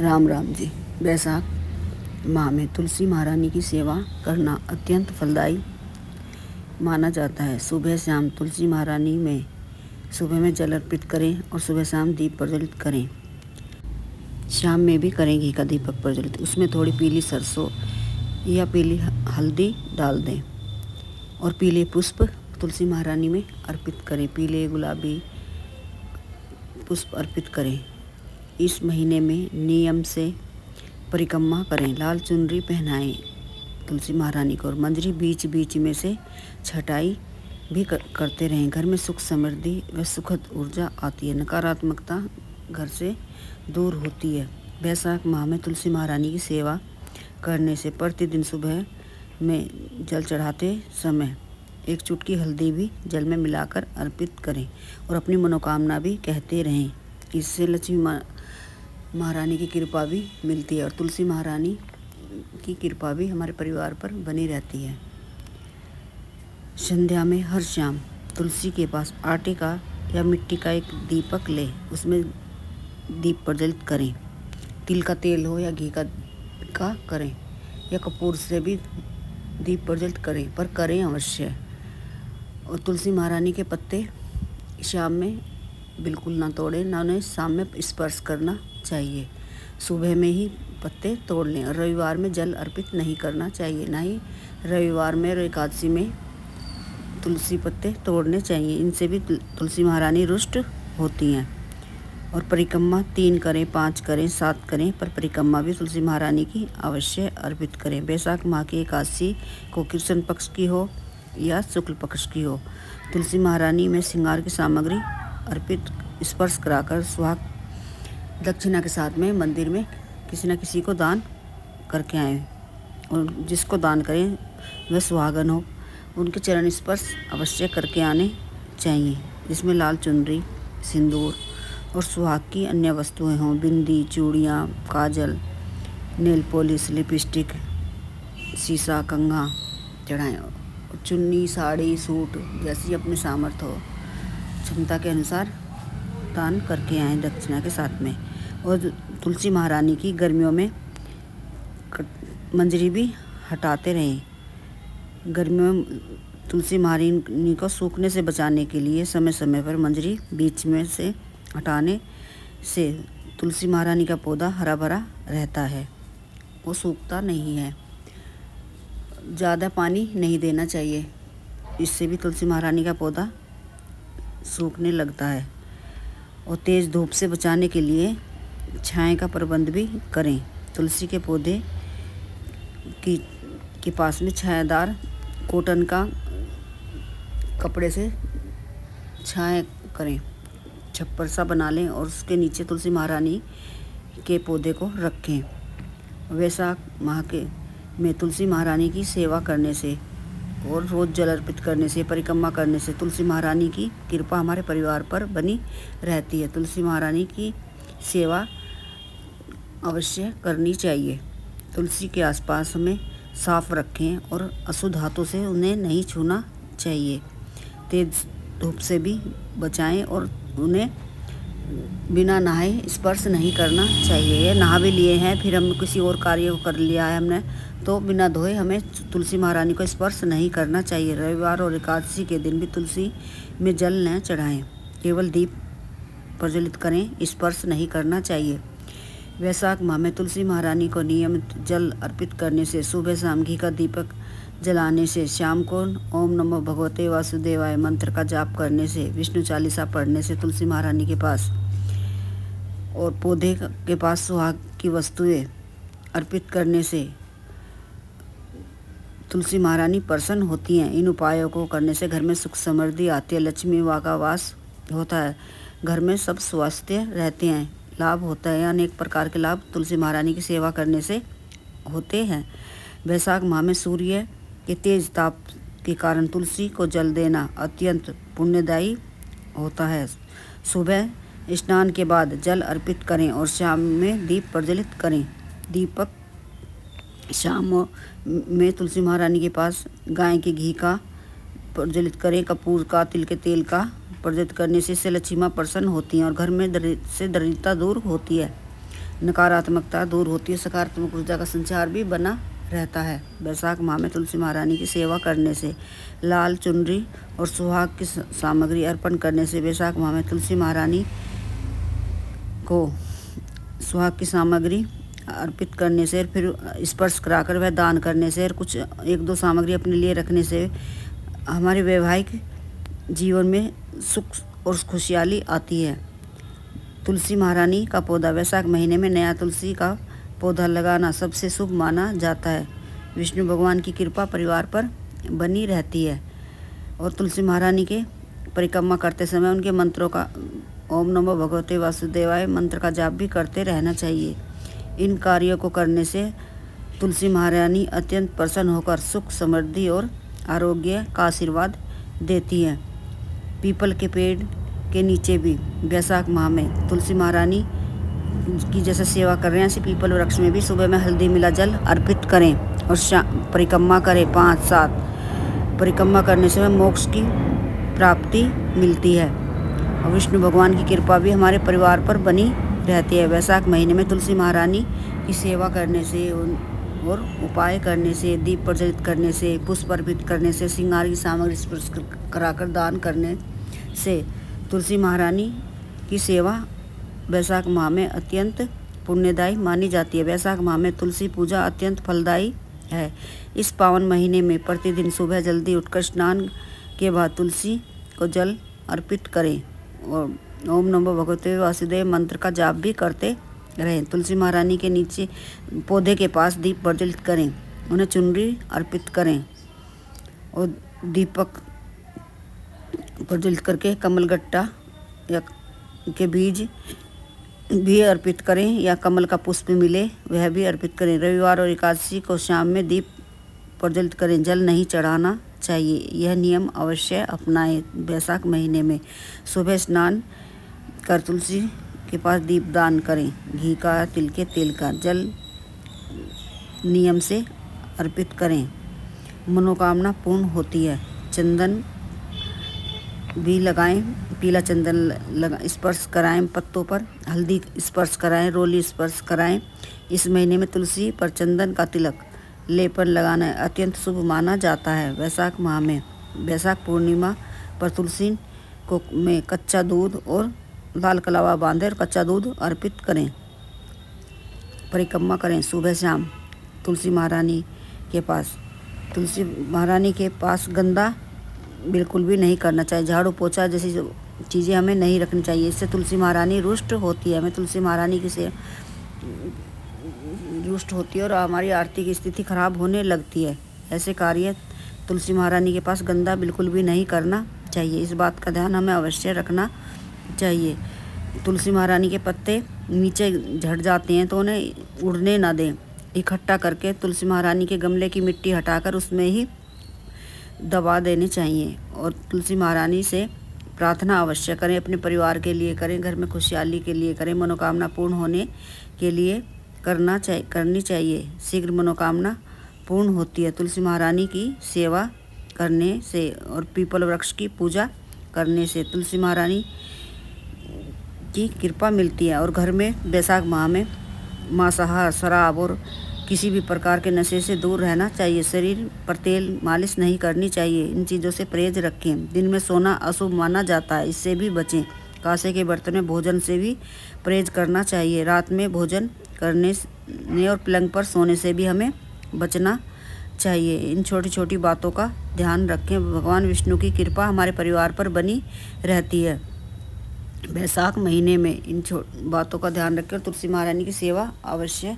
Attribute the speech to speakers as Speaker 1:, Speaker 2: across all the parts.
Speaker 1: राम राम जी। वैशाख माह में तुलसी महारानी की सेवा करना अत्यंत फलदायी माना जाता है। सुबह शाम तुलसी महारानी में सुबह में जल अर्पित करें और सुबह शाम दीप प्रज्वलित करें। शाम में भी करें घी का दीपक प्रज्वलित, उसमें थोड़ी पीली सरसों या पीली हल्दी डाल दें और पीले पुष्प तुलसी महारानी में अर्पित करें। पीले गुलाबी पुष्प अर्पित करें। इस महीने में नियम से परिक्रमा करें। लाल चुनरी पहनाएं तुलसी महारानी को और मंजरी बीच बीच में से छटाई भी करते रहें। घर में सुख समृद्धि व सुखद ऊर्जा आती है। नकारात्मकता घर से दूर होती है। वैशाख माह में तुलसी महारानी की सेवा करने से प्रतिदिन सुबह में जल चढ़ाते समय एक चुटकी हल्दी भी जल में मिलाकर अर्पित करें और अपनी मनोकामना भी कहते रहें। इससे लक्ष्मी महारानी की कृपा भी मिलती है और तुलसी महारानी की कृपा भी हमारे परिवार पर बनी रहती है। संध्या में हर शाम तुलसी के पास आटे का या मिट्टी का एक दीपक ले उसमें दीप प्रज्वलित करें। तिल का तेल हो या घी का करें या कपूर से भी दीप प्रज्वलित करें, पर करें अवश्य। और तुलसी महारानी के पत्ते शाम में बिल्कुल ना तोड़ें, ना उन्हें शाम में स्पर्श करना चाहिए। सुबह में ही पत्ते तोड़ लें और रविवार में जल अर्पित नहीं करना चाहिए। ना ही रविवार में और एकादशी में तुलसी पत्ते तोड़ने चाहिए। इनसे भी तुलसी महारानी रुष्ट होती हैं। और परिक्रमा 3 करें, 5 करें, 7 करें, पर परिक्रमा भी तुलसी महारानी की अवश्य अर्पित करें। वैशाख माह की एकादशी को कृष्ण पक्ष की हो या शुक्ल पक्ष की हो, तुलसी महारानी में श्रृंगार की सामग्री अर्पित स्पर्श कराकर सुहाग दक्षिणा के साथ में मंदिर में किसी न किसी को दान करके आएँ और जिसको दान करें वह सुहागन हो, उनके चरण स्पर्श अवश्य करके आने चाहिए, जिसमें लाल चुनरी, सिंदूर और सुहाग की अन्य वस्तुएं हों। बिंदी, चूड़ियाँ, काजल, नेल पॉलिश, लिपस्टिक, शीशा, कंघा चढ़ाएँ। चुन्नी, साड़ी, सूट जैसी अपने सामर्थ्य हो, क्षमता के अनुसार दान करके आएँ दक्षिणा के साथ में। और तुलसी महारानी की गर्मियों में मंजरी भी हटाते रहें। गर्मियों में तुलसी महारानी को सूखने से बचाने के लिए समय समय पर मंजरी बीच में से हटाने से तुलसी महारानी का पौधा हरा भरा रहता है, वो सूखता नहीं है। ज़्यादा पानी नहीं देना चाहिए, इससे भी तुलसी महारानी का पौधा सूखने लगता है। और तेज़ धूप से बचाने के लिए छाया का प्रबंध भी करें। तुलसी के पौधे के पास में छायादार कॉटन का कपड़े से छाया करें, छप्पर सा बना लें और उसके नीचे तुलसी महारानी के पौधे को रखें। वैशाख माह में तुलसी महारानी की सेवा करने से और रोज़ जल अर्पित करने से, परिक्रमा करने से तुलसी महारानी की कृपा हमारे परिवार पर बनी रहती है। तुलसी महारानी की सेवा अवश्य करनी चाहिए। तुलसी के आसपास हमें साफ रखें और अशुद्ध हाथों से उन्हें नहीं छूना चाहिए। तेज धूप से भी बचाएं और उन्हें बिना नहाए स्पर्श नहीं करना चाहिए। या नहा भी लिए हैं, फिर हम किसी और कार्य को कर लिया है हमने, तो बिना धोए हमें तुलसी महारानी को स्पर्श नहीं करना चाहिए। रविवार और एकादशी के दिन भी तुलसी में जल न चढ़ाएं, केवल दीप प्रज्वलित करें, स्पर्श नहीं करना चाहिए। वैशाख माह में तुलसी महारानी को नियमित जल अर्पित करने से, सुबह शाम घी का दीपक जलाने से, शाम को ओम नमो भगवते वासुदेवाय मंत्र का जाप करने से, विष्णु चालीसा पढ़ने से, तुलसी महारानी के पास और पौधे के पास सुहाग की वस्तुएं अर्पित करने से तुलसी महारानी प्रसन्न होती हैं। इन उपायों को करने से घर में सुख समृद्धि आती है, लक्ष्मी माँ का वास होता है, घर में सब स्वास्थ्य रहते हैं, लाभ होता है। अनेक प्रकार के लाभ तुलसी महारानी की सेवा करने से होते हैं। वैशाख माह में सूर्य के तेज ताप के कारण तुलसी को जल देना अत्यंत पुण्यदायी होता है। सुबह स्नान के बाद जल अर्पित करें और शाम में दीप प्रज्वलित करें। दीपक शाम में तुलसी महारानी के पास गाय के घी का प्रज्वलित करें, कपूर का, तिल के तेल का प्रज्वलित करने से लक्ष्मी माँ प्रसन्न होती हैं और घर में से दरिद्रता दूर होती है। नकारात्मकता दूर होती है, सकारात्मक ऊर्जा का संचार भी बना रहता है। वैशाख माह में तुलसी महारानी की सेवा करने से, लाल चुनरी और सुहाग की सामग्री अर्पण करने से, वैशाख माह में तुलसी महारानी को सुहाग की सामग्री अर्पित करने से, फिर स्पर्श कराकर वह दान करने से और कुछ 1-2 सामग्री अपने लिए रखने से हमारे वैवाहिक जीवन में सुख और खुशहाली आती है। तुलसी महारानी का पौधा, वैशाख महीने में नया तुलसी का पौधा लगाना सबसे शुभ माना जाता है। विष्णु भगवान की कृपा परिवार पर बनी रहती है और तुलसी महारानी के परिक्रमा करते समय उनके मंत्रों का ओम नमो भगवते वासुदेवाय मंत्र का जाप भी करते रहना चाहिए। इन कार्यों को करने से तुलसी महारानी अत्यंत प्रसन्न होकर सुख, समृद्धि और आरोग्य का आशीर्वाद देती है। पीपल के पेड़ के नीचे भी वैशाख माह में तुलसी महारानी की जैसे सेवा कर रहे हैं, ऐसे पीपल वृक्ष में भी सुबह में हल्दी मिला जल अर्पित करें और परिक्रमा करें। 5-7 परिक्रमा करने से मोक्ष की प्राप्ति मिलती है और विष्णु भगवान की कृपा भी हमारे परिवार पर बनी रहती है। वैशाख महीने में तुलसी महारानी की सेवा करने से और उपाय करने से, दीप प्रज्वलित करने से, पुष्प अर्पित करने से, श्रृंगार की सामग्री स्पर्श कराकर दान करने से तुलसी महारानी की सेवा वैशाख माह में अत्यंत पुण्यदायी मानी जाती है। वैशाख माह में तुलसी पूजा अत्यंत फलदायी है। इस पावन महीने में प्रतिदिन सुबह जल्दी उठकर स्नान के बाद तुलसी को जल अर्पित करें और ओम नमो भगवते वासुदेव मंत्र का जाप भी करते रहें। तुलसी महारानी के नीचे पौधे के पास दीप प्रज्वलित करें, उन्हें चुनरी अर्पित करें और दीपक प्रज्वलित करके कमलगट्टा या के बीज भी अर्पित करें या कमल का पुष्प मिले वह भी अर्पित करें। रविवार और एकादशी को शाम में दीप प्रज्वलित करें, जल नहीं चढ़ाना चाहिए। यह नियम अवश्य अपनाएं। वैशाख महीने में सुबह स्नान कर तुलसी के पास दीप दान करें। घी का, तिल के तेल का जल नियम से अर्पित करें, मनोकामना पूर्ण होती है। चंदन भी लगाएं, पीला चंदन स्पर्श कराएं, पत्तों पर हल्दी स्पर्श कराएं, रोली स्पर्श कराएं। इस महीने में तुलसी पर चंदन का तिलक लेपन लगाना अत्यंत शुभ माना जाता है। वैशाख माह में वैशाख पूर्णिमा पर तुलसी को में कच्चा दूध और लाल कलावा बांधे और कच्चा दूध अर्पित करें। परिक्रमा करें सुबह शाम तुलसी महारानी के पास। तुलसी महारानी के पास गंदा बिल्कुल भी नहीं करना चाहिए। झाड़ू पोछा जैसी चीज़ें हमें नहीं रखनी चाहिए, इससे तुलसी महारानी रुष्ट होती है। हमें तुलसी महारानी की से रुष्ट होती है और हमारी आर्थिक स्थिति खराब होने लगती है। ऐसे कार्य तुलसी महारानी के पास गंदा बिल्कुल भी नहीं करना चाहिए। इस बात का ध्यान हमें अवश्य रखना चाहिए। तुलसी महारानी के पत्ते नीचे झड़ जाते हैं तो उन्हें उड़ने ना दें। इकट्ठा करके तुलसी महारानी के गमले की मिट्टी हटाकर उसमें ही दबा देने चाहिए और तुलसी महारानी से प्रार्थना अवश्य करें। अपने परिवार के लिए करें, घर में खुशहाली के लिए करें, मनोकामना पूर्ण होने के लिए करनी चाहिए। शीघ्र मनोकामना पूर्ण होती है। तुलसी महारानी की सेवा करने से और पीपल वृक्ष की पूजा करने से तुलसी महारानी की कृपा मिलती है और घर में वैशाख माह में मांसाहार, शराब और किसी भी प्रकार के नशे से दूर रहना चाहिए। शरीर पर तेल मालिश नहीं करनी चाहिए। इन चीज़ों से परहेज रखें। दिन में सोना अशुभ माना जाता है, इससे भी बचें। कांसे के बर्तन में भोजन से भी परहेज करना चाहिए। रात में भोजन करने और पलंग पर सोने से भी हमें बचना चाहिए। इन छोटी छोटी बातों का ध्यान रखें। भगवान विष्णु की कृपा हमारे परिवार पर बनी रहती है। वैशाख महीने में इन बातों का ध्यान रखें और तुलसी महारानी की सेवा अवश्य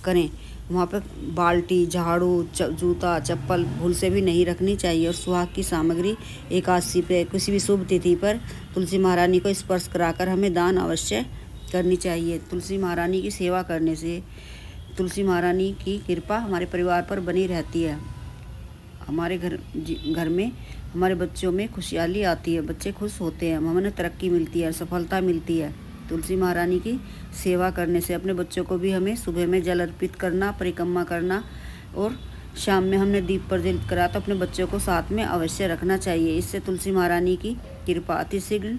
Speaker 1: करें। वहाँ पे बाल्टी, झाड़ू, जूता, चप्पल भूल से भी नहीं रखनी चाहिए और सुहाग की सामग्री एकादशी पे किसी भी शुभ तिथि पर तुलसी महारानी को स्पर्श कराकर हमें दान अवश्य करनी चाहिए। तुलसी महारानी की सेवा करने से तुलसी महारानी की कृपा हमारे परिवार पर बनी रहती है। हमारे घर में हमारे बच्चों में खुशहाली आती है, बच्चे खुश होते हैं, हमें तरक्की मिलती है, सफलता मिलती है। तुलसी महारानी की सेवा करने से अपने बच्चों को भी हमें सुबह में जल अर्पित करना, परिक्रमा करना और शाम में हमने दीप प्रज्वलित करा तो अपने बच्चों को साथ में अवश्य रखना चाहिए। इससे तुलसी महारानी की कृपा अतिशीघ्र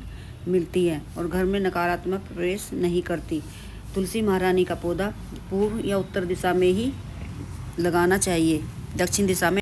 Speaker 1: मिलती है और घर में नकारात्मक प्रवेश नहीं करती। तुलसी महारानी का पौधा पूर्व या उत्तर दिशा में ही लगाना चाहिए, दक्षिण दिशा में